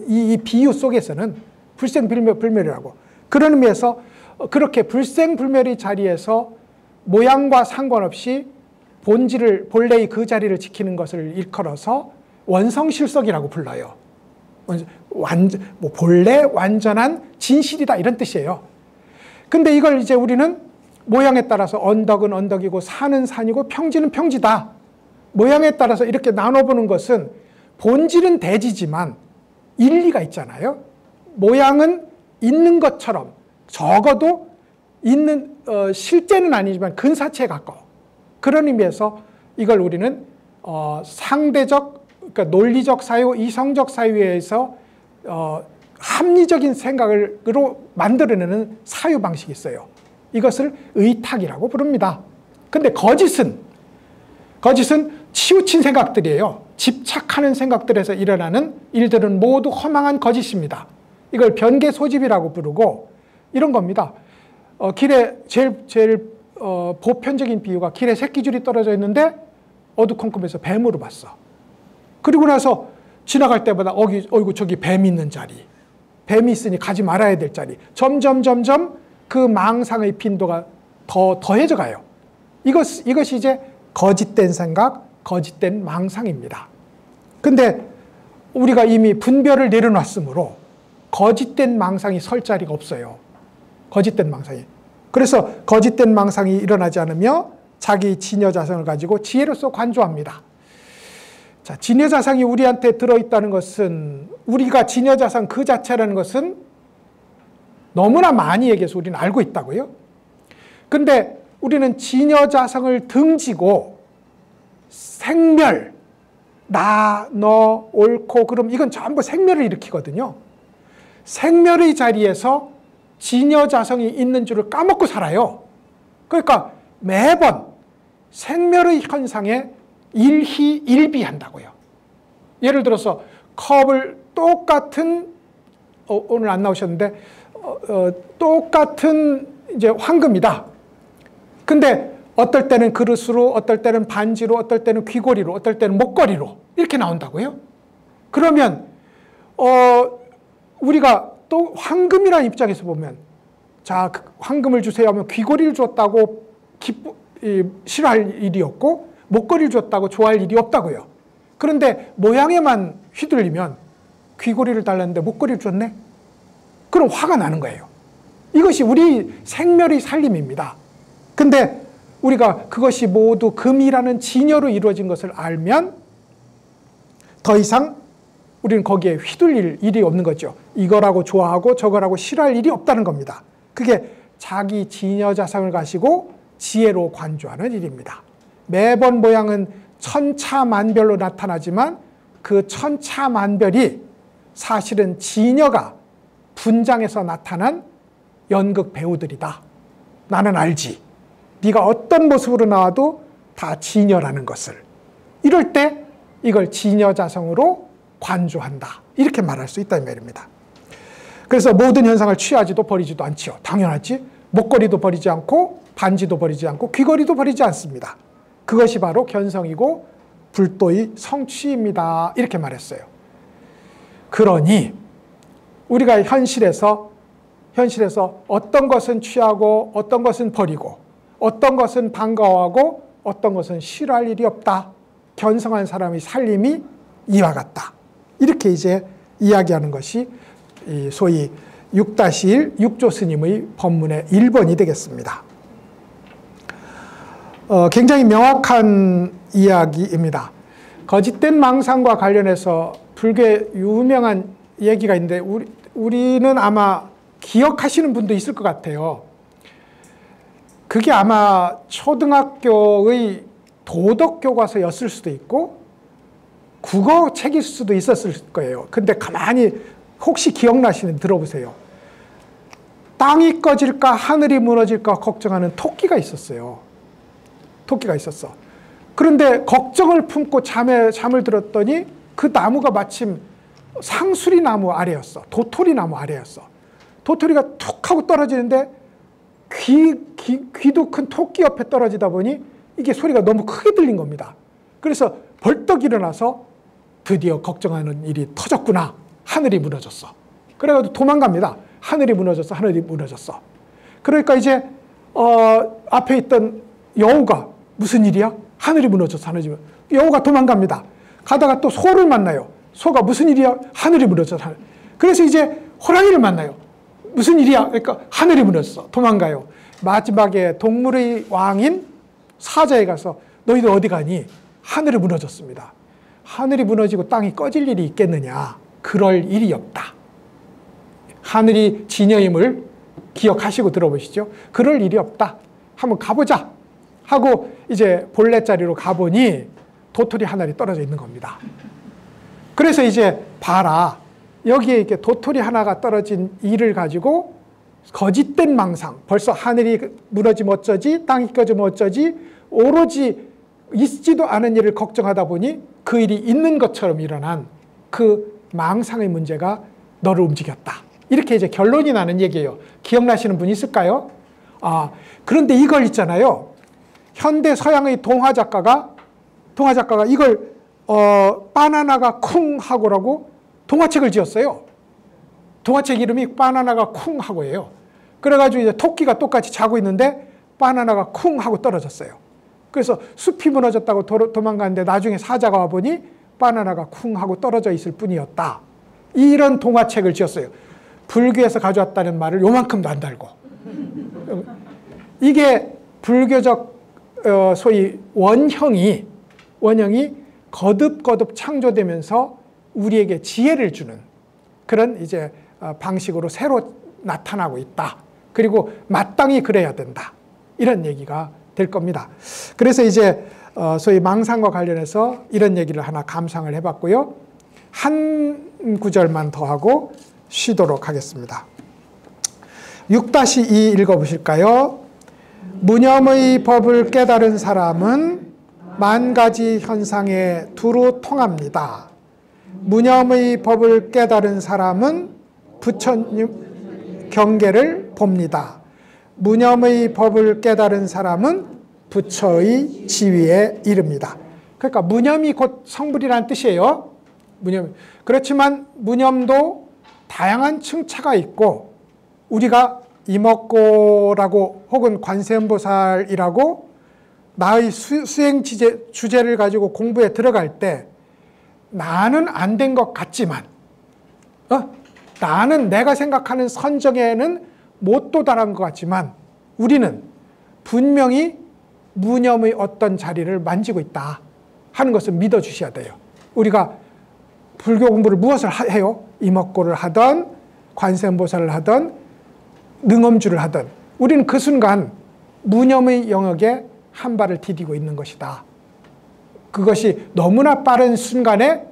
이 비유 속에서는 불생불멸이라고. 그런 의미에서 그렇게 불생불멸의 자리에서 모양과 상관없이 본래의 그 자리를 지키는 것을 일컬어서 원성실속이라고 불러요. 본래 완전한 진실이다 이런 뜻이에요. 근데 이걸 이제 우리는 모양에 따라서 언덕은 언덕이고 산은 산이고 평지는 평지다. 모양에 따라서 이렇게 나눠보는 것은 본질은 대지지만 일리가 있잖아요. 모양은 있는 것처럼 적어도 있는 실제는 아니지만 근사체에 가까워. 그런 의미에서 이걸 우리는 상대적, 그러니까 논리적 사유, 이성적 사유에서 합리적인 생각으로 만들어내는 사유 방식이 있어요. 이것을 의탁이라고 부릅니다. 근데 거짓은 치우친 생각들이에요. 집착하는 생각들에서 일어나는 일들은 모두 허망한 거짓입니다. 이걸 변개 소집이라고 부르고 이런 겁니다. 길에 제일 보편적인 비유가 길에 새끼줄이 떨어져 있는데 어두컴컴해서 뱀으로 봤어. 그리고 나서 지나갈 때마다 어이구 저기 뱀이 있는 자리, 뱀이 있으니 가지 말아야 될 자리, 점점 그 망상의 빈도가 더해져 가요. 이것이 이제 거짓된 생각, 거짓된 망상입니다. 근데 우리가 이미 분별을 내려놨으므로 거짓된 망상이 설 자리가 없어요. 거짓된 망상이. 그래서 거짓된 망상이 일어나지 않으며 자기 진여자성을 가지고 지혜로서 관조합니다. 자, 진여자성이 우리한테 들어있다는 것은, 우리가 진여자성 그 자체라는 것은 너무나 많이 얘기해서 우리는 알고 있다고요. 근데 우리는 진여자성을 등지고 생멸, 나, 너, 옳고 그름, 이건 전부 생멸을 일으키거든요. 생멸의 자리에서 진여자성이 있는 줄을 까먹고 살아요. 그러니까 매번 생멸의 현상에 일희일비한다고요. 예를 들어서 컵을 똑같은, 오늘 안 나오셨는데, 똑같은 이제 황금이다. 근데 어떨 때는 그릇으로, 어떨 때는 반지로, 어떨 때는 귀걸이로, 어떨 때는 목걸이로 이렇게 나온다고요. 그러면 우리가 또 황금이라는 입장에서 보면, 자, 황금을 주세요 하면 귀걸이를 줬다고 싫어할 일이 없고 목걸이를 줬다고 좋아할 일이 없다고요. 그런데 모양에만 휘둘리면 귀걸이를 달랐는데 목걸이를 줬네? 그럼 화가 나는 거예요. 이것이 우리 생멸의 살림입니다. 근데 우리가 그것이 모두 금이라는 진여로 이루어진 것을 알면 더 이상 우리는 거기에 휘둘릴 일이 없는 거죠. 이거라고 좋아하고 저거라고 싫어할 일이 없다는 겁니다. 그게 자기 진여자성을 가지고 지혜로 관조하는 일입니다. 매번 모양은 천차만별로 나타나지만 그 천차만별이 사실은 진여가 분장해서 나타난 연극 배우들이다. 나는 알지. 네가 어떤 모습으로 나와도 다 진여라는 것을. 이럴 때 이걸 진여자성으로 관조한다. 이렇게 말할 수 있다는 말입니다. 그래서 모든 현상을 취하지도 버리지도 않지요. 당연하지. 목걸이도 버리지 않고 반지도 버리지 않고 귀걸이도 버리지 않습니다. 그것이 바로 견성이고 불도의 성취입니다. 이렇게 말했어요. 그러니 우리가 현실에서 어떤 것은 취하고 어떤 것은 버리고 어떤 것은 반가워하고 어떤 것은 싫어할 일이 없다. 견성한 사람의 살림이 이와 같다. 이렇게 이제 이야기하는 것이 소위 6-1 육조 스님의 법문의 1번이 되겠습니다. 굉장히 명확한 이야기입니다. 거짓된 망상과 관련해서 불교의 유명한 얘기가 있는데 우리는 아마 기억하시는 분도 있을 것 같아요. 그게 아마 초등학교의 도덕교과서였을 수도 있고 국어책일 수도 있었을 거예요. 근데 가만히 혹시 기억나시는 들어보세요. 땅이 꺼질까 하늘이 무너질까 걱정하는 토끼가 있었어요. 토끼가 있었어. 그런데 걱정을 품고 잠을 들었더니 그 나무가 마침 상수리 나무 아래였어. 도토리 나무 아래였어. 도토리가 툭 하고 떨어지는데 귀도 큰 토끼 옆에 떨어지다 보니 이게 소리가 너무 크게 들린 겁니다. 그래서 벌떡 일어나서 드디어 걱정하는 일이 터졌구나. 하늘이 무너졌어. 그래가지고 도망갑니다. 하늘이 무너졌어. 하늘이 무너졌어. 그러니까 이제 앞에 있던 여우가 무슨 일이야? 하늘이 무너졌어. 하늘이 무너졌어. 여우가 도망갑니다. 가다가 또 소를 만나요. 소가 무슨 일이야? 하늘이 무너졌어. 그래서 이제 호랑이를 만나요. 무슨 일이야? 그러니까 하늘이 무너졌어. 도망가요. 마지막에 동물의 왕인 사자에 가서 너희들 어디 가니? 하늘이 무너졌습니다. 하늘이 무너지고 땅이 꺼질 일이 있겠느냐? 그럴 일이 없다. 하늘이 진여임을 기억하시고 들어보시죠. 그럴 일이 없다. 한번 가보자 하고 이제 본래 자리로 가보니 도토리 하나가 떨어져 있는 겁니다. 그래서 이제 봐라. 여기에 이렇게 도토리 하나가 떨어진 일을 가지고 거짓된 망상, 벌써 하늘이 무너지면 어쩌지, 땅이 꺼지면 어쩌지, 오로지 있지도 않은 일을 걱정하다 보니 그 일이 있는 것처럼 일어난 그 망상의 문제가 너를 움직였다. 이렇게 이제 결론이 나는 얘기예요. 기억나시는 분 있을까요? 그런데 이걸 있잖아요. 현대 서양의 동화 작가가 이걸 바나나가 쿵 하고라고 동화책을 지었어요. 동화책 이름이 바나나가 쿵 하고예요. 그래가지고 이제 토끼가 똑같이 자고 있는데 바나나가 쿵 하고 떨어졌어요. 그래서 숲이 무너졌다고 도망갔는데 나중에 사자가 와보니 바나나가 쿵 하고 떨어져 있을 뿐이었다. 이런 동화책을 지었어요. 불교에서 가져왔다는 말을 요만큼도 안 달고. 이게 불교적 소위 원형이 거듭거듭 창조되면서 우리에게 지혜를 주는 그런 이제 방식으로 새로 나타나고 있다. 그리고 마땅히 그래야 된다. 이런 얘기가 될 겁니다. 그래서 이제 소위 망상과 관련해서 이런 얘기를 하나 감상을 해봤고요. 한 구절만 더 하고 쉬도록 하겠습니다. 6-2 읽어보실까요? 무념의 법을 깨달은 사람은 만 가지 현상에 두루 통합니다. 무념의 법을 깨달은 사람은 부처님 경계를 봅니다. 무념의 법을 깨달은 사람은 부처의 지위에 이릅니다. 그러니까 무념이 곧 성불이라는 뜻이에요. 무념. 그렇지만 무념도 다양한 층차가 있고 우리가 이먹고라고 혹은 관세음보살이라고 나의 수행 주제를 가지고 공부에 들어갈 때 나는 안 된 것 같지만 나는 내가 생각하는 선정에는 못 도달한 것 같지만 우리는 분명히 무념의 어떤 자리를 만지고 있다 하는 것을 믿어주셔야 돼요. 우리가 불교 공부를 무엇을 해요? 이먹고를 하든 관세음보살을 하든 능엄주를 하든 우리는 그 순간 무념의 영역에 한 발을 디디고 있는 것이다. 그것이 너무나 빠른 순간에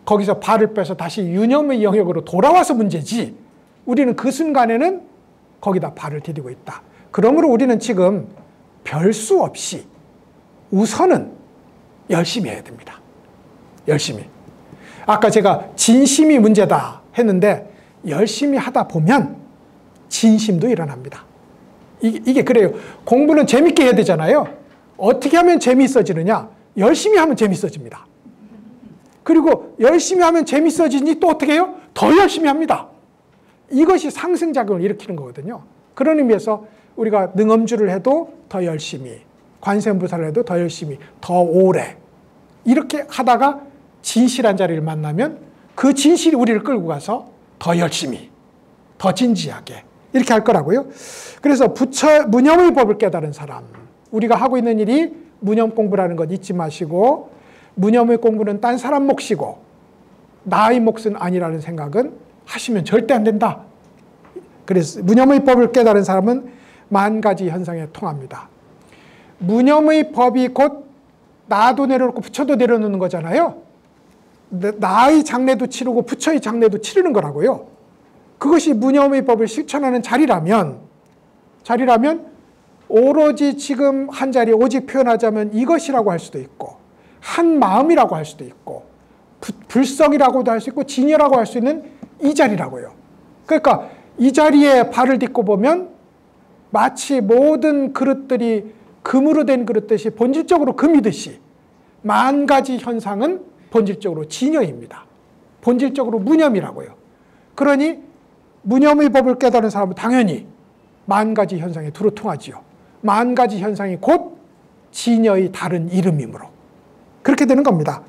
거기서 발을 빼서 다시 유념의 영역으로 돌아와서 문제지 우리는 그 순간에는 거기다 발을 디디고 있다. 그러므로 우리는 지금 별 수 없이 우선은 열심히 해야 됩니다. 열심히. 아까 제가 진심이 문제다 했는데 열심히 하다 보면 진심도 일어납니다. 이게 그래요. 공부는 재밌게 해야 되잖아요. 어떻게 하면 재미있어지느냐? 열심히 하면 재미있어집니다. 그리고 열심히 하면 재미있어지니 또 어떻게 해요? 더 열심히 합니다. 이것이 상승작용을 일으키는 거거든요. 그런 의미에서 우리가 능엄주를 해도 더 열심히, 관세음보살을 해도 더 열심히, 더 오래 이렇게 하다가 진실한 자리를 만나면 그 진실이 우리를 끌고 가서 더 열심히 더 진지하게 이렇게 할 거라고요. 그래서 무념의 법을 깨달은 사람, 우리가 하고 있는 일이 무념 공부라는 것 잊지 마시고, 무념의 공부는 딴 사람 몫이고 나의 몫은 아니라는 생각은 하시면 절대 안 된다. 그래서 무념의 법을 깨달은 사람은 만 가지 현상에 통합니다. 무념의 법이 곧 나도 내려놓고 부처도 내려놓는 거잖아요. 나의 장래도 치르고 부처의 장래도 치르는 거라고요. 그것이 무념의 법을 실천하는 자리라면 오로지 지금 한 자리에 오직 표현하자면 이것이라고 할 수도 있고, 한 마음이라고 할 수도 있고, 불성이라고도 할 수 있고, 진여라고 할 수 있는 이 자리라고요. 그러니까 이 자리에 발을 딛고 보면 마치 모든 그릇들이 금으로 된 그릇듯이 본질적으로 금이듯이 만 가지 현상은 본질적으로 진여입니다. 본질적으로 무념이라고요. 그러니 무념의 법을 깨달은 사람은 당연히 만 가지 현상에 두루 통하지요. 만 가지 현상이 곧 진여의 다른 이름이므로 그렇게 되는 겁니다.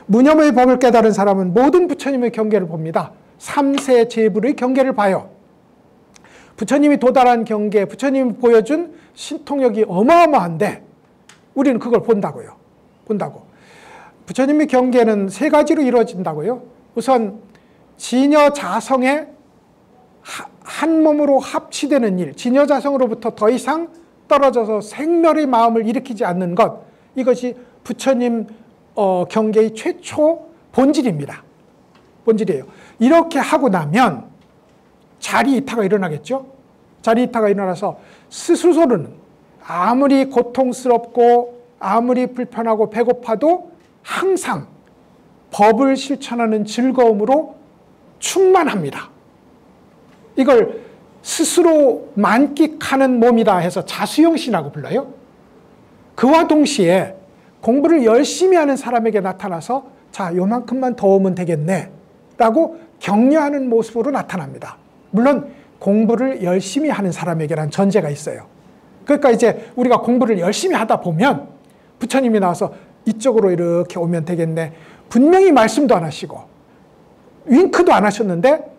무념의 법을 깨달은 사람은 모든 부처님의 경계를 봅니다. 삼세 제불의 경계를 봐요. 부처님이 도달한 경계, 부처님이 보여준 신통력이 어마어마한데 우리는 그걸 본다고요. 본다고. 부처님의 경계는 세 가지로 이루어진다고요. 우선 진여 자성에 한 몸으로 합치되는 일, 진여 자성으로부터 더 이상 떨어져서 생멸의 마음을 일으키지 않는 것, 이것이 부처님 경계의 최초 본질입니다. 본질이에요. 이렇게 하고 나면 자리 이타가 일어나겠죠. 자리 이타가 일어나서 스스로는 아무리 고통스럽고 아무리 불편하고 배고파도 항상 법을 실천하는 즐거움으로 충만합니다. 이걸 스스로 만끽하는 몸이다 해서 자수영신이라고 불러요. 그와 동시에 공부를 열심히 하는 사람에게 나타나서 자, 요만큼만 더 오면 되겠네 라고 격려하는 모습으로 나타납니다. 물론 공부를 열심히 하는 사람에게란 전제가 있어요. 그러니까 이제 우리가 공부를 열심히 하다 보면 부처님이 나와서 이쪽으로 이렇게 오면 되겠네, 분명히 말씀도 안 하시고 윙크도 안 하셨는데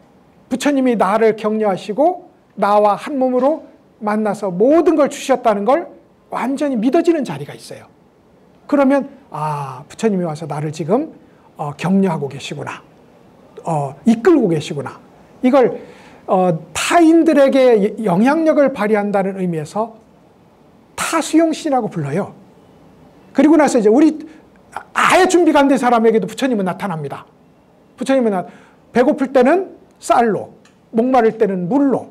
부처님이 나를 격려하시고 나와 한 몸으로 만나서 모든 걸 주셨다는 걸 완전히 믿어지는 자리가 있어요. 그러면 아, 부처님이 와서 나를 지금 격려하고 계시구나, 이끌고 계시구나. 이걸 타인들에게 영향력을 발휘한다는 의미에서 타수용신이라고 불러요. 그리고 나서 이제 우리 아예 준비가 안 된 사람에게도 부처님은 나타납니다. 부처님은 배고플 때는 쌀로, 목마를 때는 물로,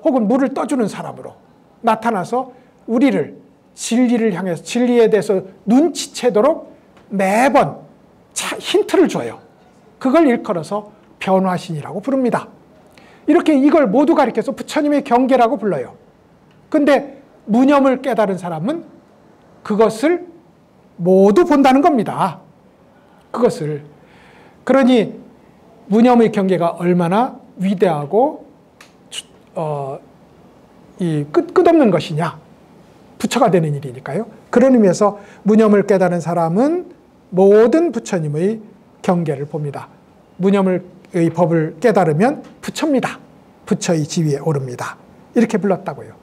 혹은 물을 떠주는 사람으로 나타나서 우리를 진리를 향해서, 진리에 대해서 눈치채도록 매번 힌트를 줘요. 그걸 일컬어서 변화신이라고 부릅니다. 이렇게 이걸 모두 가리켜서 부처님의 경계라고 불러요. 근데 무념을 깨달은 사람은 그것을 모두 본다는 겁니다. 그것을. 그러니 무념의 경계가 얼마나 위대하고 끝없는 것이냐. 부처가 되는 일이니까요. 그런 의미에서 무념을 깨달은 사람은 모든 부처님의 경계를 봅니다. 무념의 법을 깨달으면 부처입니다. 부처의 지위에 오릅니다. 이렇게 불렀다고요.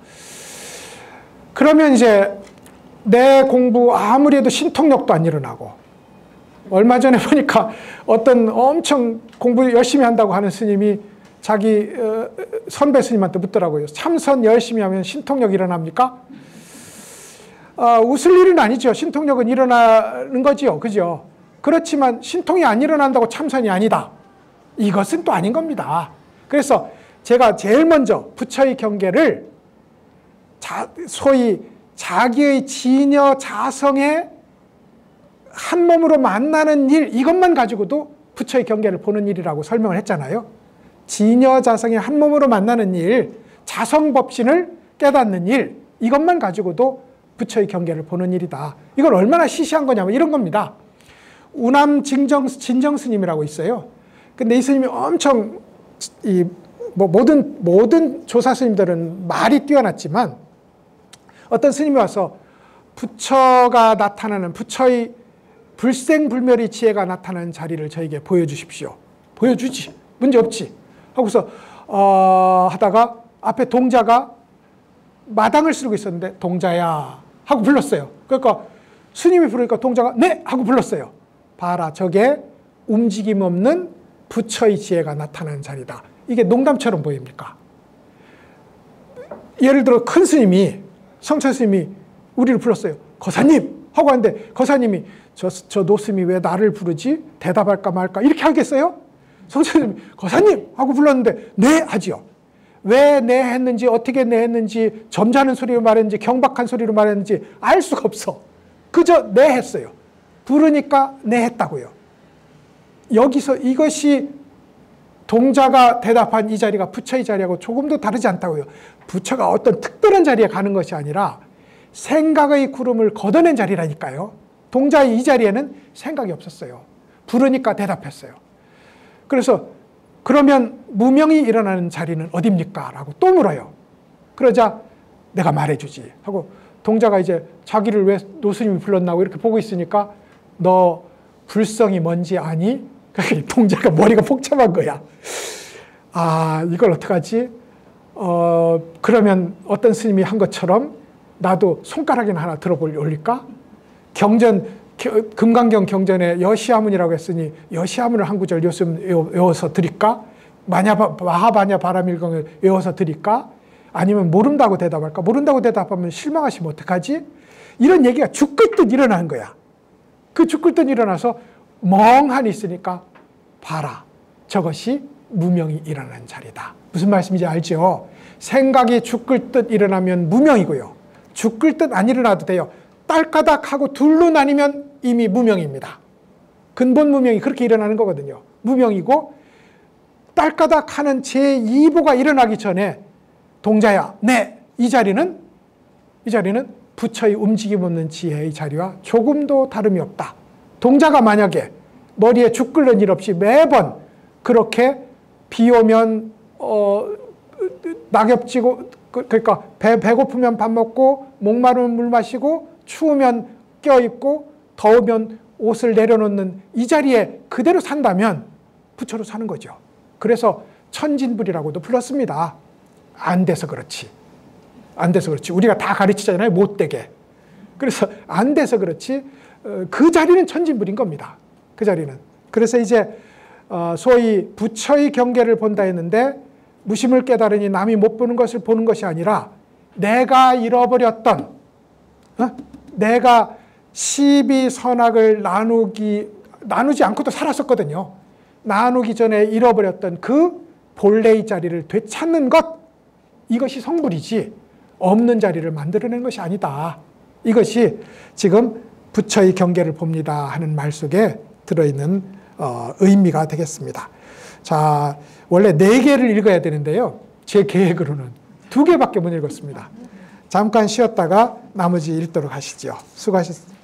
그러면 이제 내 공부 아무리 해도 신통력도 안 일어나고, 얼마 전에 보니까 어떤 엄청 공부 열심히 한다고 하는 스님이 자기 선배 스님한테 묻더라고요. 참선 열심히 하면 신통력 일어납니까? 웃을 일은 아니죠. 신통력은 일어나는 거지요. 그죠? 그렇지만 신통이 안 일어난다고 참선이 아니다. 이것은 또 아닌 겁니다. 그래서 제가 제일 먼저 부처의 경계를 소위 자기의 진여 자성에 한 몸으로 만나는 일, 이것만 가지고도 부처의 경계를 보는 일이라고 설명을 했잖아요. 진여 자성에 한 몸으로 만나는 일, 자성법신을 깨닫는 일, 이것만 가지고도 부처의 경계를 보는 일이다. 이걸 얼마나 시시한 거냐면 이런 겁니다. 우남 진정 스님이라고 있어요. 근데 이 스님이 엄청 모든 조사 스님들은 말이 뛰어났지만 어떤 스님이 와서 부처가 나타나는, 부처의 불생불멸의 지혜가 나타나는 자리를 저에게 보여주십시오. 보여주지. 문제없지. 하고서 하다가 앞에 동자가 마당을 쓸고 있었는데 동자야 하고 불렀어요. 그러니까 스님이 부르니까 동자가 네 하고 불렀어요. 봐라, 저게 움직임 없는 부처의 지혜가 나타나는 자리다. 이게 농담처럼 보입니까? 예를 들어 큰 스님이, 성천 스님이 우리를 불렀어요. 거사님 하고 하는데 거사님이 저 노스님이 왜 나를 부르지? 대답할까 말까 이렇게 하겠어요? 성천 스님이 거사님 하고 불렀는데 네 하지요. 왜 네 했는지, 어떻게 네 했는지, 점잖은 소리로 말했는지, 경박한 소리로 말했는지 알 수가 없어. 그저 네 했어요. 부르니까 네 했다고요. 여기서 이것이 동자가 대답한 이 자리가 부처의 자리하고 조금도 다르지 않다고요. 부처가 어떤 특별한 자리에 가는 것이 아니라 생각의 구름을 걷어낸 자리라니까요. 동자의 이 자리에는 생각이 없었어요. 부르니까 대답했어요. 그래서 그러면 무명이 일어나는 자리는 어딥니까? 라고 또 물어요. 그러자 내가 말해주지 하고 동자가 이제 자기를 왜 노스님이 불렀나고 이렇게 보고 있으니까 너 불성이 뭔지 아니? 동자가 머리가 복잡한 거야. 아, 이걸 어떡하지? 그러면 어떤 스님이 한 것처럼 나도 손가락이나 하나 올릴까? 금강경 경전에 여시아문이라고 했으니 여시아문을 한 구절 외워서 드릴까? 마하바냐 바라밀경을 외워서 드릴까? 아니면 모른다고 대답할까? 모른다고 대답하면 실망하시면 어떡하지? 이런 얘기가 죽을 듯 일어나는 거야. 그 죽을 듯 일어나서 멍하니 있으니까 봐라, 저것이 무명이 일어나는 자리다. 무슨 말씀인지 알죠? 생각이 죽을 듯 일어나면 무명이고요. 죽을 듯 안 일어나도 돼요. 딸까닥 하고 둘로 나뉘면 이미 무명입니다. 근본 무명이 그렇게 일어나는 거거든요. 무명이고 딸까닥 하는 제2보가 일어나기 전에 동자야, 네, 이 자리는 부처의 움직임 없는 지혜의 자리와 조금도 다름이 없다. 동자가 만약에 머리에 죽 끓는 일 없이 매번 그렇게 비 오면 낙엽 지고, 그러니까 배고프면 밥 먹고 목마르면 물 마시고 추우면 껴입고 더우면 옷을 내려놓는 이 자리에 그대로 산다면 부처로 사는 거죠. 그래서 천진불이라고도 불렀습니다. 안 돼서 그렇지. 안 돼서 그렇지. 우리가 다 가르치잖아요. 못되게. 그래서 안 돼서 그렇지. 그 자리는 천진불인 겁니다. 그 자리는. 그래서 이제 소위 부처의 경계를 본다 했는데 무심을 깨달으니 남이 못 보는 것을 보는 것이 아니라 내가 잃어버렸던, 내가 시비선악을 나누지 않고도 살았었거든요. 나누기 전에 잃어버렸던 그 본래의 자리를 되찾는 것, 이것이 성불이지 없는 자리를 만들어낸 것이 아니다. 이것이 지금 부처의 경계를 봅니다 하는 말 속에 들어있는 의미가 되겠습니다. 자, 원래 4개를 읽어야 되는데요. 제 계획으로는 2개밖에 못 읽었습니다. 잠깐 쉬었다가 나머지 읽도록 하시죠. 수고하셨습니다.